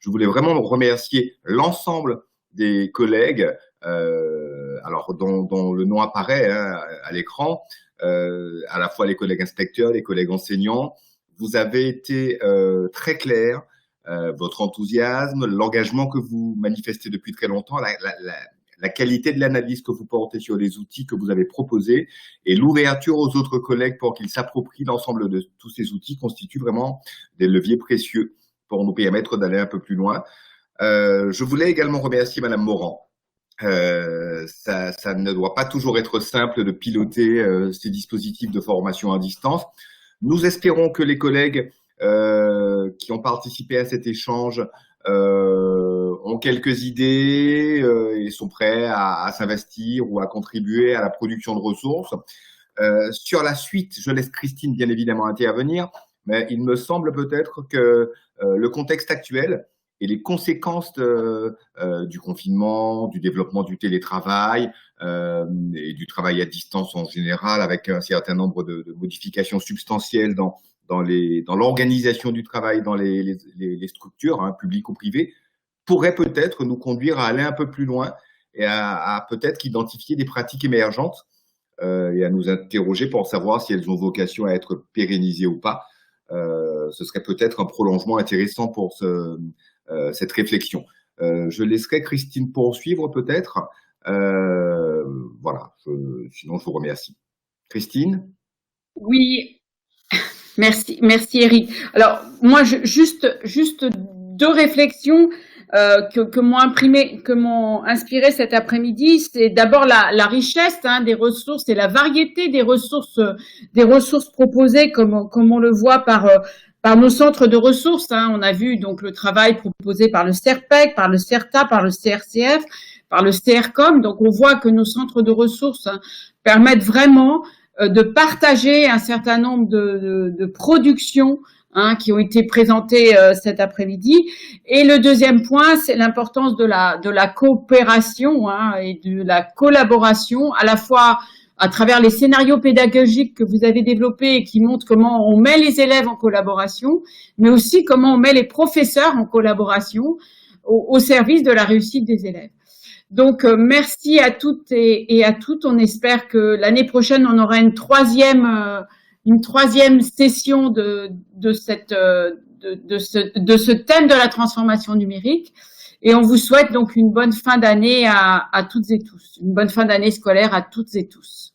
Je voulais vraiment remercier l'ensemble des collègues, alors dont le nom apparaît à l'écran, à la fois les collègues inspecteurs, les collègues enseignants. Vous avez été très clairs, votre enthousiasme, l'engagement que vous manifestez depuis très longtemps, la qualité de l'analyse que vous portez sur les outils que vous avez proposés et l'ouverture aux autres collègues pour qu'ils s'approprient l'ensemble de tous ces outils constituent vraiment des leviers précieux pour nous permettre d'aller un peu plus loin. Je voulais également remercier Madame Morand. Ça ne doit pas toujours être simple de piloter ces dispositifs de formation à distance. Nous espérons que les collègues qui ont participé à cet échange ont quelques idées et sont prêts à s'investir ou à contribuer à la production de ressources. Sur la suite, je laisse Christine bien évidemment intervenir, mais il me semble peut-être que le contexte actuel et les conséquences du confinement, du développement du télétravail et du travail à distance en général, avec un certain nombre de modifications substantielles dans l'organisation du travail dans les structures, publiques ou privées, pourrait peut-être nous conduire à aller un peu plus loin et à peut-être identifier des pratiques émergentes et à nous interroger pour savoir si elles ont vocation à être pérennisées ou pas. Ce serait peut-être un prolongement intéressant pour cette réflexion. Je laisserai Christine poursuivre peut-être. Voilà, sinon je vous remercie. Christine ? Oui, merci Eric. Alors moi, juste deux réflexions que m'ont inspiré cet après-midi. C'est d'abord la richesse des ressources et la variété des ressources proposées, comme on le voit par nos centres de ressources. On a vu donc le travail proposé par le CERPEC, par le CERTA, par le CRCF, par le CRCOM. Donc on voit que nos centres de ressources permettent vraiment de partager un certain nombre de productions qui ont été présentées cet après-midi. Et le deuxième point, c'est l'importance de la coopération et de la collaboration, à la fois à travers les scénarios pédagogiques que vous avez développés et qui montrent comment on met les élèves en collaboration, mais aussi comment on met les professeurs en collaboration au service de la réussite des élèves. Donc, merci à toutes et à toutes. On espère que l'année prochaine, on aura une troisième session de ce thème de la transformation numérique. Et on vous souhaite donc une bonne fin d'année à toutes et tous, une bonne fin d'année scolaire à toutes et tous.